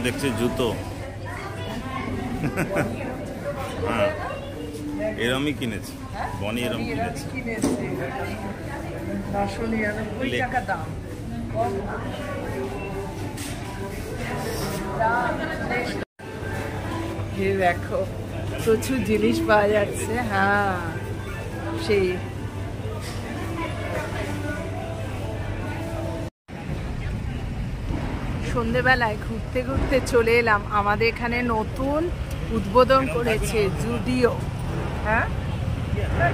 দেখছি জুতো। হ্যাঁ এরমই কিনেছি, বনি এরম কিনেছি। 999 টাকা দাম। দেখো প্রচুর জিনিস পাওয়া যাচ্ছে। হ্যাঁ সেই সন্ধেবেলায় ঘুরতে ঘুরতে চলে এলাম। আমাদের এখানে নতুন উদ্বোধন করেছে জুডিও। হ্যাঁ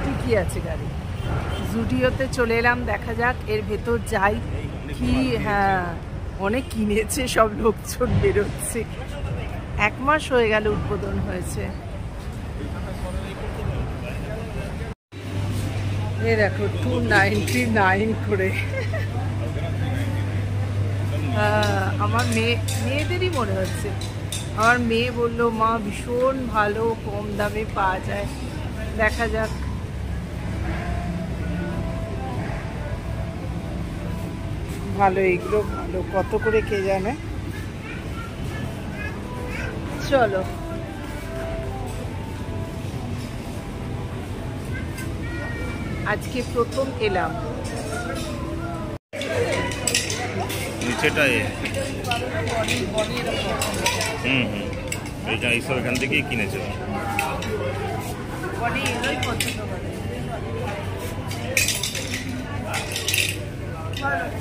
ঠিকই আছে গাড়ি। জুডিওতে চলে এলাম, দেখা যাক এর ভেতর যাই কি। হ্যাঁ অনেক কিনেছে, সব লোকজন বেরোচ্ছে। 1 মাস হয়ে গেল উদ্বোধন হয়েছে। এ দেখো 299 করে। আমার মেয়েদেরই মনে হচ্ছে। আমার মেয়ে বললো মা ভীষণ ভালো, কম দামে পাওয়া যায়, দেখা যাক। ভালো, এগুলো ভালো। কত করে কে জানে। চলো আজকে প্রথম এলাম। নিচেটা এইটা এইসব এখান থেকেই কিনেছে।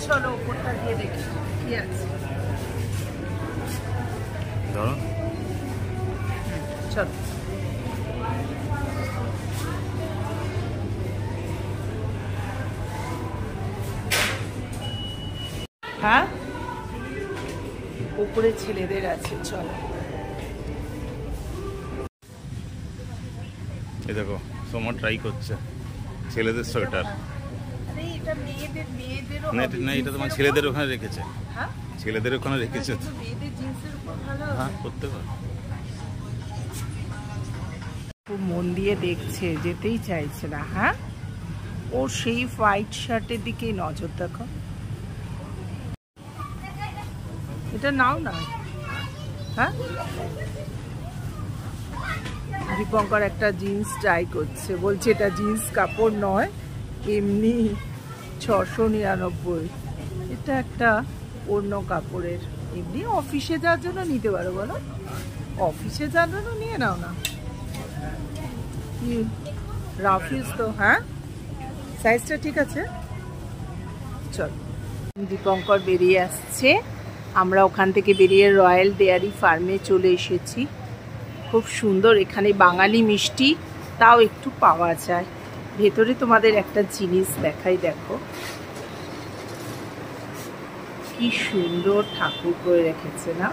চলো ওপরটা দিয়ে দেখি কি আছে। ধরো চলো হ্যাঁ উপরে ছেলেদের আছে। চলো এই দেখো সোমা ট্রাই করছে ছেলেদের সোয়েটার। না এটা তোমার ছেলেদের ওখানে রেখেছে। ছেলেদের ওখানে রেখেছে। হ্যাঁ করতে পারো। খুব মন দিয়ে দেখছে, যেতেই চাইছে না। হ্যাঁ ওর সেই হোয়াইট শার্টের দিকেই নজর। দেখো এটা নাও না। হ্যাঁ দীপঙ্কর একটা জিন্স ট্রাই করছে, বলছে এটা জিন্স কাপড় নয়, এমনি 699। এটা একটা অন্য কাপড়ের, এমনি অফিসে যাওয়ার জন্য নিতে পারো। বলো অফিসে যাওয়ার জন্য নিয়ে নাও না। কি রাফিস তো। হ্যাঁ সাইজটা ঠিক আছে। চল দীপঙ্কর বেরিয়ে আসছে, আমরা ওখান থেকে বেরিয়ে রয়্যাল ডেয়ারি ফার্মে চলে এসেছি। খুব সুন্দর এখানে বাঙালি মিষ্টি তাও একটু পাওয়া যায়। ভেতরে তোমাদের একটা জিনিস দেখাই, দেখো কি সুন্দর ঠাকুর করে রেখেছে না।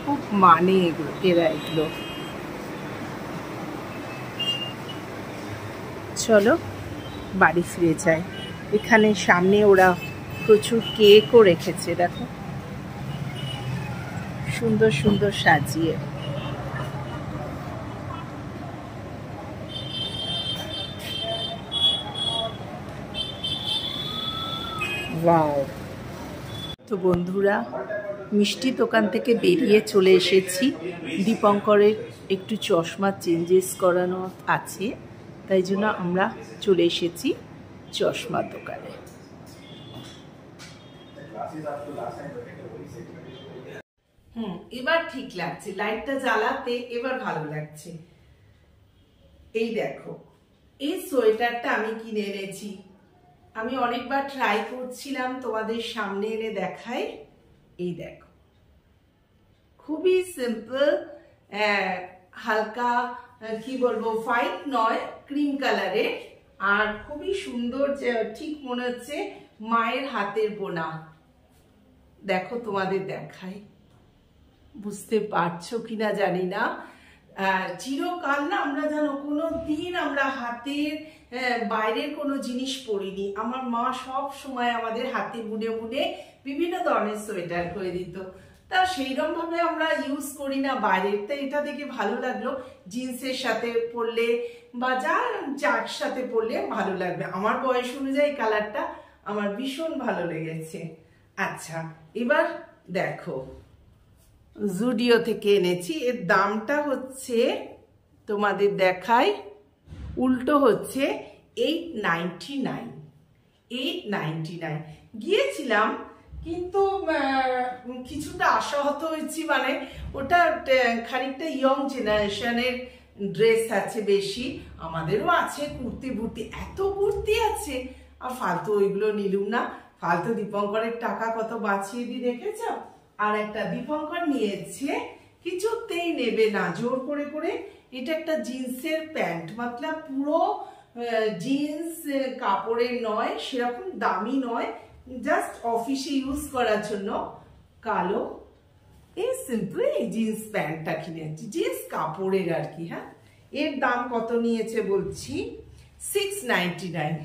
খুব মানে এগুলো। চলো বাড়ি ফিরে যাই। এখানে সামনে ওরা প্রচুর কেকও রেখেছে, দেখো সুন্দর সুন্দর সাজিয়ে। ওয়াও। তো বন্ধুরা মিষ্টি দোকান থেকে বেরিয়ে চলে এসেছি। দীপঙ্করের একটু চশমা চেঞ্জেস করানো আছে, তাই জন্য আমরা চলে এসেছি চশমার দোকানে। এবার ঠিক লাগছে, লাইটটা জ্বালাতে এবার ভালো লাগছে। এই দেখো এই সোয়েটারটা আমি কিনে এনেছি। আমি অনেকবার ট্রাই করছিলাম, তোমাদের সামনে এনে দেখাই। এই দেখো খুবই সিম্পল, হালকা কি বলবো হোয়াইট নয় ক্রিম কালারের, আর খুবই সুন্দর, ঠিক মনে হচ্ছে মায়ের হাতের বোনা। দেখো তোমাদের দেখাই, বুঝতে পারছো কিনা জানি না। চিরকাল না আমরা জানো কোনো দিন আমরা হাতের বাইরের কোনো জিনিস পরিনি। আমার মা সব সময় আমাদের হাতে বুনে বুনে বিভিন্ন ধরনের সোয়েটার করে দিত, তা সেইরকম ভাবে আমরা ইউজ করি না বাইরের। তাই এটা দেখে ভালো লাগলো, জিন্সের সাথে পরলে বা যার সাথে পরলে ভালো লাগবে। আমার বয়স অনুযায়ী কালারটা আমার ভীষণ ভালো লেগেছে। আচ্ছা এবার দেখো, জুডিও থেকে এনেছি, এর দামটা হচ্ছে তোমাদের দেখাই, উল্টো হচ্ছে 899। 899 গিয়েছিলাম, কিন্তু কিছুটা আশাহত হয়েছি, মানে ওটা খানিকটা ইয়ং জেনারেশনের ড্রেস আছে বেশি, আমাদেরও আছে কুর্তি বুর্তি, এত কুর্তি আছে, আর ফালতু ওইগুলো নিলুম না। ফালতু দীপঙ্করের টাকা কত বাঁচিয়ে দিয়ে দেখেছ। আর একটা দীপঙ্কর নিয়েছে, কিছুতেই নেবে না, জোর করে করে। এটা একটা জিন্সের প্যান্ট, মতলব পুরো জিন্স কাপড়ের নয়, সেরকম দামি নয়, জাস্ট অফিসে ইউজ করার জন্য, কালো। এই সিম্পল এই জিন্স প্যান্টটা কিনেছি, জিন্স কাপড়ের আর কি। হ্যাঁ, এর দাম কত নিয়েছে বলছি, 699,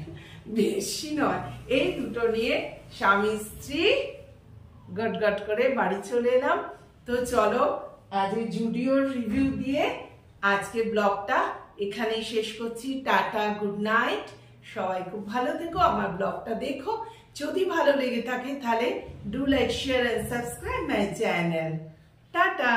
বেশি নয়। এই দুটো নিয়ে স্বামী স্ত্রী গট গট করে বাড়ি চলে এলাম। তো চলো আজ জুডিওর রিভিউ দিয়ে আজকে ব্লগটা এখানেই শেষ করছি। টাটা, গুড নাইট, সবাই খুব ভালো থেকো, আমার ব্লগটা দেখো, যদি ভালো লেগে থাকে তাহলে do like, share and subscribe my channel. Tata.